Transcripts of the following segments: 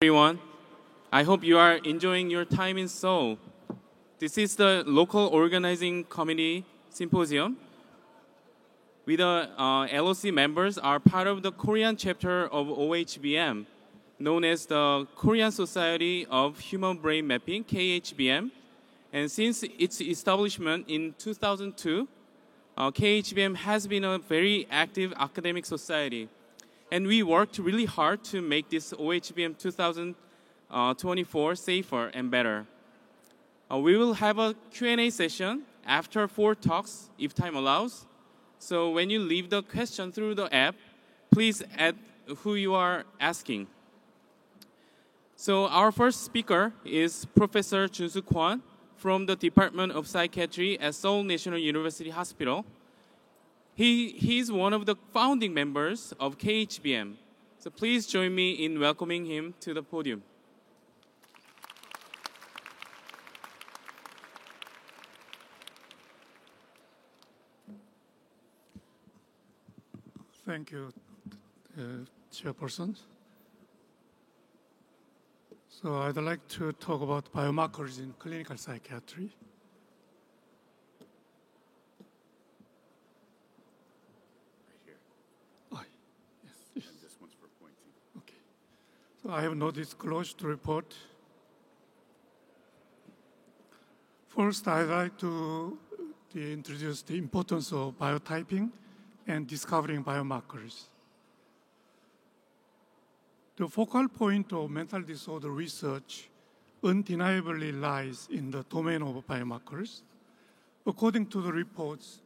Everyone. I hope you are enjoying your time in Seoul. This is the local organizing committee symposium. We the LOC members are part of the Korean chapter of OHBM, known as the Korean Society of Human Brain Mapping, KHBM. And since its establishment in 2002, KHBM has been a very active academic society. And we worked really hard to make this OHBM 2024 safer and better. We will have a Q&A session after 4 talks, if time allows. So when you leave the question through the app, please add who you are asking. So our first speaker is Professor Junsu Kwon from the Department of Psychiatry at Seoul National University Hospital. He is one of the founding members of KHBM. So please join me in welcoming him to the podium. Thank you, Chairperson. So I'd like to talk about biomarkers in clinical psychiatry. So I have no disclosure to report. First, I'd like to introduce the importance of biotyping and discovering biomarkers. The focal point of mental disorder research undeniably lies in the domain of biomarkers. According to the reports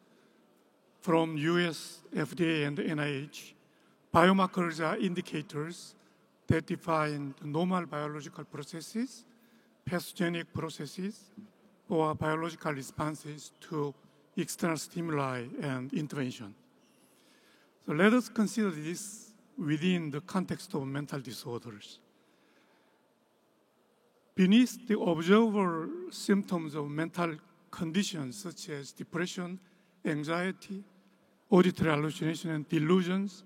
from US FDA and NIH, biomarkers are indicators that define the normal biological processes, pathogenic processes, or biological responses to external stimuli and intervention. So let us consider this within the context of mental disorders. Beneath the observer symptoms of mental conditions such as depression, anxiety, auditory hallucination, and delusions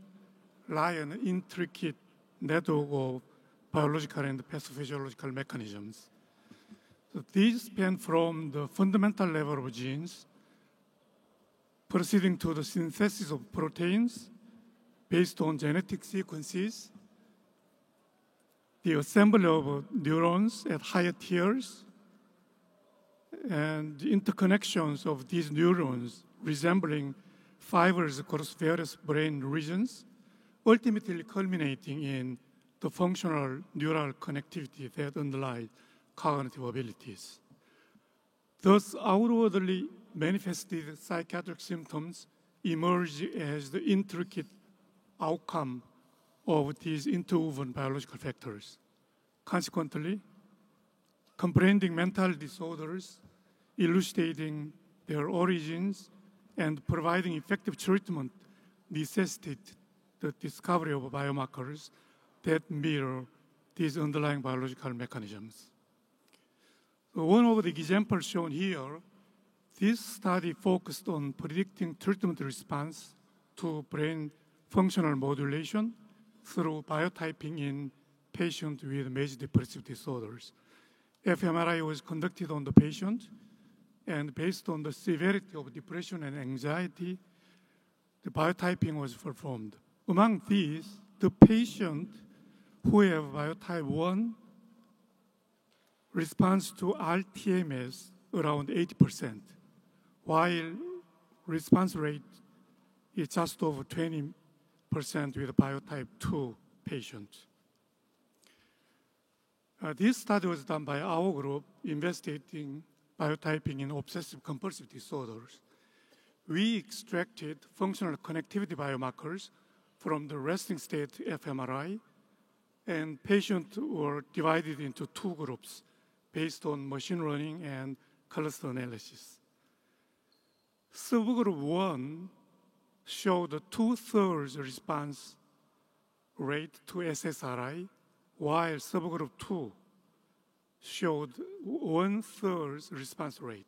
lie an intricate network of biological and pathophysiological mechanisms. So these span from the fundamental level of genes, proceeding to the synthesis of proteins based on genetic sequences, the assembly of neurons at higher tiers, and the interconnections of these neurons resembling fibers across various brain regions, ultimately culminating in the functional neural connectivity that underlies cognitive abilities. Thus, outwardly manifested psychiatric symptoms emerge as the intricate outcome of these interwoven biological factors. Consequently, comprehending mental disorders, elucidating their origins, and providing effective treatment necessitate the discovery of biomarkers that mirror these underlying biological mechanisms. So one of the examples shown here, this study focused on predicting treatment response to brain functional modulation through biotyping in patients with major depressive disorders. fMRI was conducted on the patient, and based on the severity of depression and anxiety, the biotyping was performed. Among these, the patient who have biotype 1 responds to rTMS around 80%, while response rate is just over 20% with biotype 2 patients. This study was done by our group investigating biotyping in obsessive compulsive disorders. We extracted functional connectivity biomarkers from the resting state fMRI, and patients were divided into 2 groups based on machine learning and cluster analysis. Subgroup 1 showed a 2/3 response rate to SSRI, while subgroup 2 showed 1/3 response rate.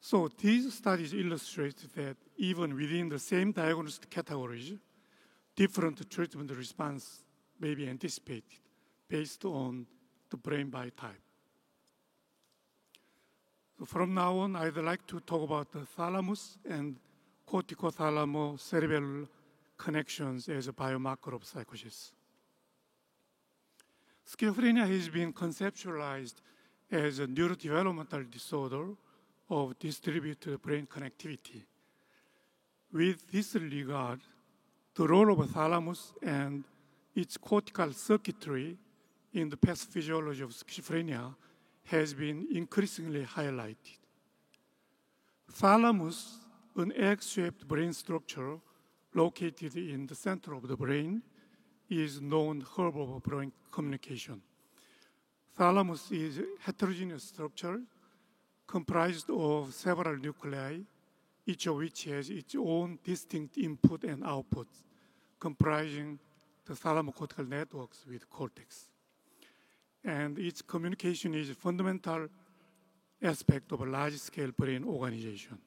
So these studies illustrate that even within the same diagnostic categories, different treatment response may be anticipated based on the brain biotype. So from now on, I'd like to talk about the thalamus and corticothalamo-cerebellar connections as a biomarker of psychosis. Schizophrenia has been conceptualized as a neurodevelopmental disorder of distributed brain connectivity. With this regard, the role of the thalamus and its cortical circuitry in the pathophysiology of schizophrenia has been increasingly highlighted. Thalamus, an egg-shaped brain structure located in the center of the brain, is known hub of brain communication. Thalamus is a heterogeneous structure comprised of several nuclei, each of which has its own distinct input and output, comprising the thalamocortical networks with cortex. And its communication is a fundamental aspect of a large-scale brain organization.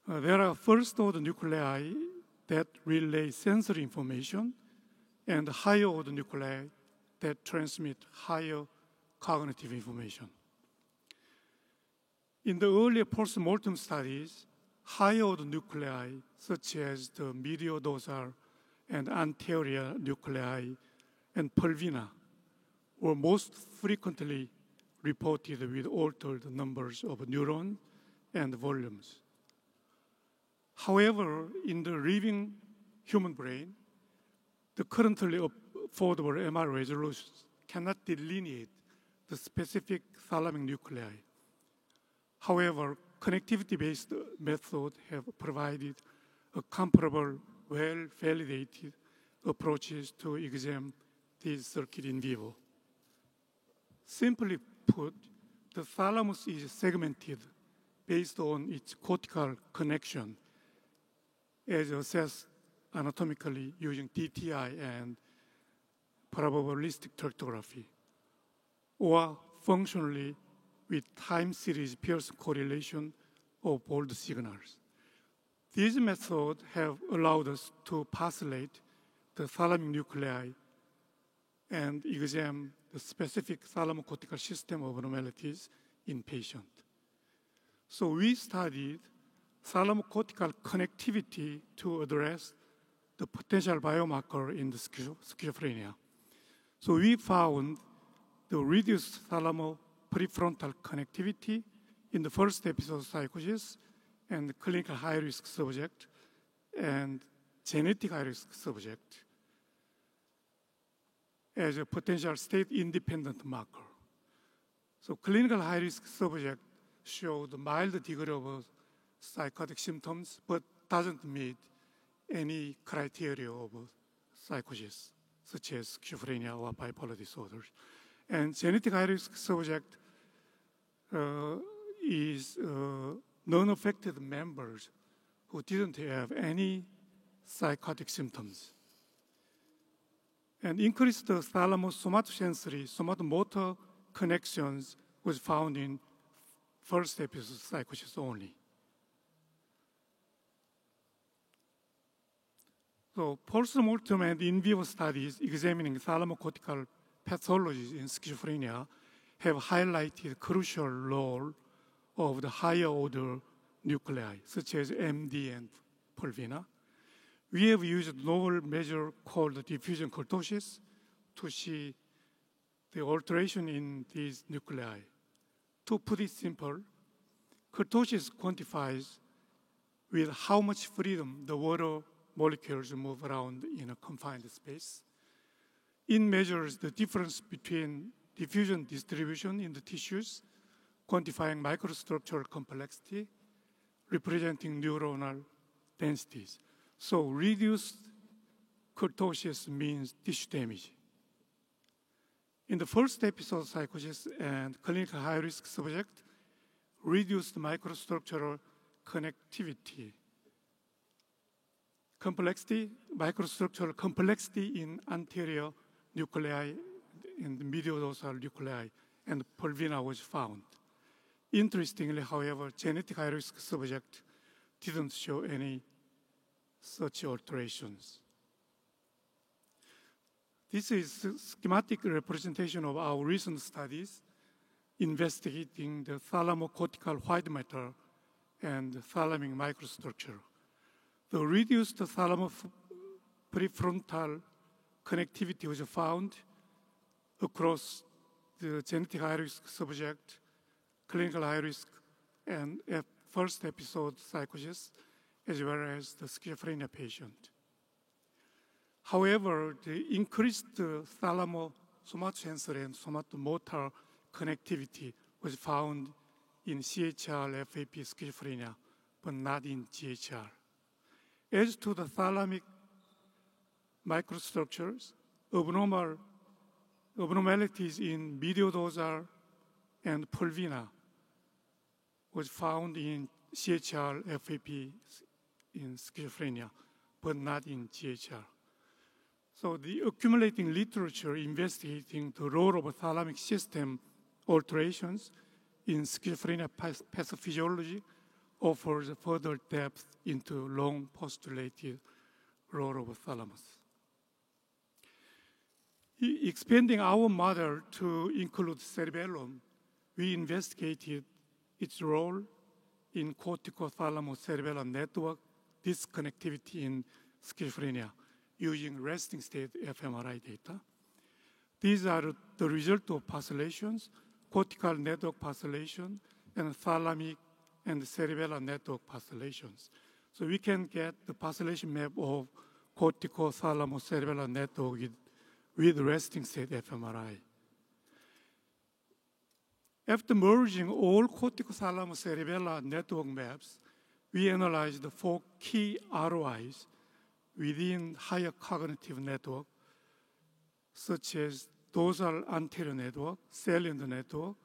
There are first-order nuclei that relay sensory information and higher-order nuclei that transmit higher cognitive information. In the earlier post-mortem studies, higher-order nuclei, such as the medial dorsal and anterior nuclei and pulvina, were most frequently reported with altered numbers of neurons and volumes. However, in the living human brain, the currently affordable MR resolutions cannot delineate the specific thalamic nuclei. However, connectivity-based methods have provided a comparable, well-validated approaches to examine these circuits in vivo. Simply put, the thalamus is segmented based on its cortical connection as assessed anatomically using DTI and probabilistic tractography, or functionally with time series Pearson correlation of bold signals. These methods have allowed us to postulate the thalamic nuclei and examine the specific thalamocortical system abnormalities in patients. So we studied thalamocortical connectivity to address the potential biomarker in the schizophrenia. So we found the reduced thalamo-prefrontal connectivity in the first episode of psychosis and clinical high-risk subject and genetic high-risk subject as a potential state-independent marker. So clinical high-risk subject showed mild degree of psychotic symptoms, but doesn't meet any criteria of psychosis, such as schizophrenia or bipolar disorders. And genetic high-risk subject is non-affected members who didn't have any psychotic symptoms. And increased thalamus-somatosensory, somatomotor connections was found in first episode of psychosis only. So post-mortem and in vivo studies examining thalamocortical pathologies in schizophrenia have highlighted crucial role of the higher order nuclei, such as MD and pulvina. We have used a novel measure called diffusion kurtosis to see the alteration in these nuclei. To put it simple, kurtosis quantifies with how much freedom the water molecules move around in a confined space. It measures the difference between diffusion distribution in the tissues, quantifying microstructural complexity, representing neuronal densities. So reduced kurtosis means tissue damage. In the first episode of psychosis and clinical high-risk subject, reduced microstructural connectivity, microstructural complexity in anterior nuclei and medial dorsal nuclei and pulvina was found. Interestingly, however, genetic high-risk subject didn't show any such alterations. This is a schematic representation of our recent studies investigating the thalamocortical white matter and thalamic microstructure. The reduced thalamoprefrontal connectivity was found across the genetic high-risk subject, clinical high-risk, and first episode psychosis, as well as the schizophrenia patient. However, the increased thalamo-somatosensory and somatomotor connectivity was found in CHR, FAP schizophrenia, but not in GHR. As to the thalamic microstructures, abnormalities in mediodorsal and pulvina was found in CHR, FAP in schizophrenia, but not in GHR. So the accumulating literature investigating the role of thalamic system alterations in schizophrenia pathophysiology offers further depth into long postulated role of thalamus. Expanding our model to include cerebellum, we investigated its role in cortico-thalamo-cerebellar network disconnectivity in schizophrenia using resting state fMRI data. These are the result of postulations, cortical network postulation, and thalamic and cerebellar network postulations. So we can get the postulation map of cortico-thalamo-cerebellar network with resting state fMRI. After merging all cortico-thalamo-cerebellar network maps, we analyzed the 4 key ROIs within higher cognitive network, such as dorsal anterior network, salient network,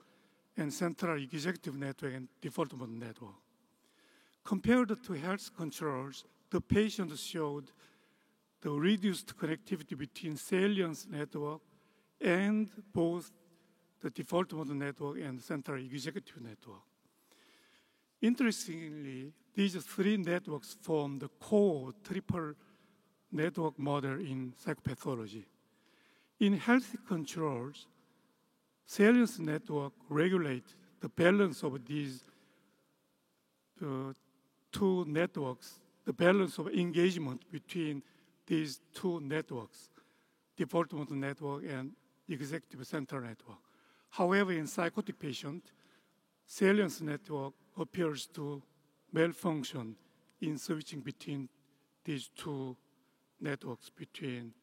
and central executive network and default mode network. Compared to health controls, the patients showed the reduced connectivity between salient network and both the default mode network and central executive network. Interestingly, these 3 networks form the core triple network model in psychopathology. In healthy controls, salient network regulate the balance of these 2 networks, the balance of engagement between these 2 networks, default mode network and executive central network. However, in psychotic patient, salient network appears to malfunction in switching between these 2 networks between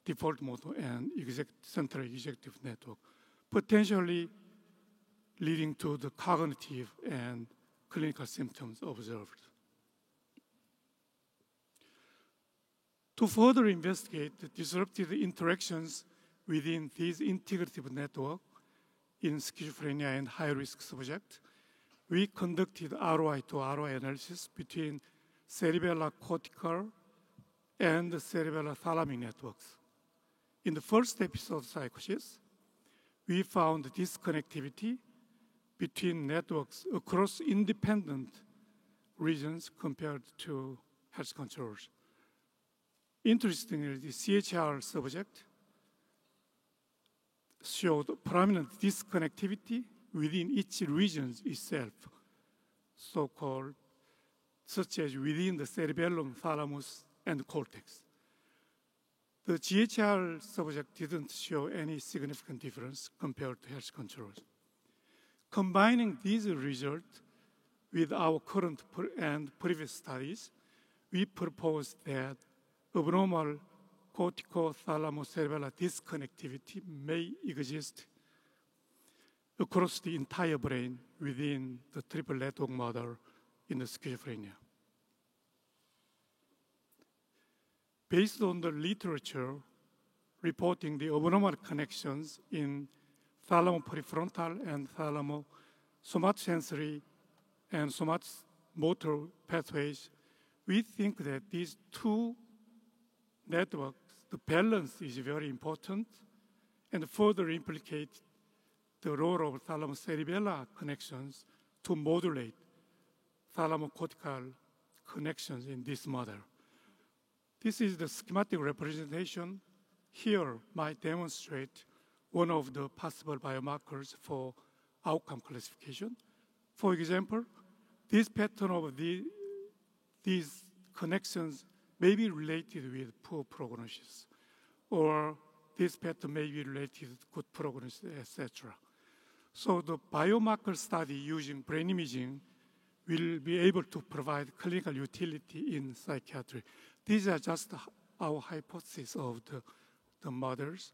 default mode and central executive network, potentially leading to the cognitive and clinical symptoms observed. To further investigate the disruptive interactions within these integrative networks in schizophrenia and high-risk subjects, we conducted ROI to ROI analysis between cerebellar cortical and cerebellar thalamic networks. In the first episode of psychosis, we found disconnectivity between networks across independent regions compared to health controls. Interestingly, the CHR subject showed prominent disconnectivity within each region itself, so-called, such as within the cerebellum, thalamus, and cortex. The GHR subject didn't show any significant difference compared to health controls. Combining these results with our current and previous studies, we proposed that abnormal cortico-thalamo-cerebellar disconnectivity may exist across the entire brain within the triple network model in the schizophrenia. Based on the literature reporting the abnormal connections in thalamoprefrontal and thalamo-somatosensory and somatomotor pathways, we think that these 2 networks, the balance is very important and further implicate the role of thalamocerebellar connections to modulate thalamocortical connections in this model. This is the schematic representation here might demonstrate one of the possible biomarkers for outcome classification. For example, this pattern of these connections may be related with poor prognosis, or this pattern may be related with good prognosis, etc. So the biomarker study using brain imaging will be able to provide clinical utility in psychiatry. These are just our hypothesis of the models.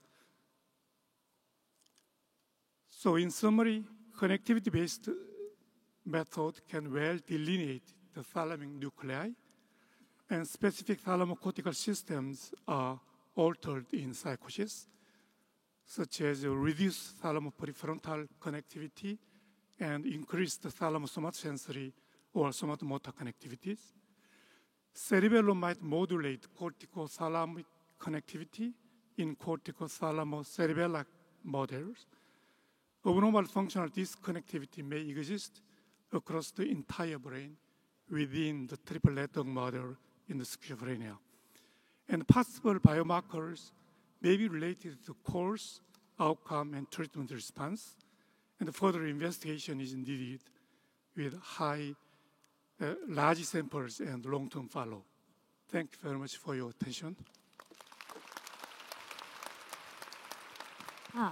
So in summary, connectivity-based method can well delineate the thalamic nuclei, and specific thalamocortical systems are altered in psychosis, such as reduced thalamoprefrontal connectivity and increased thalamo-somatosensory or somatomotor connectivities. Cerebellum might modulate corticothalamic connectivity in corticothalamo-cerebellar models. Abnormal functional disconnectivity may exist across the entire brain within the triple network model in the schizophrenia. And possible biomarkers may be related to course, outcome, and treatment response. And further investigation is needed with large samples and long-term follow. Thank you very much for your attention.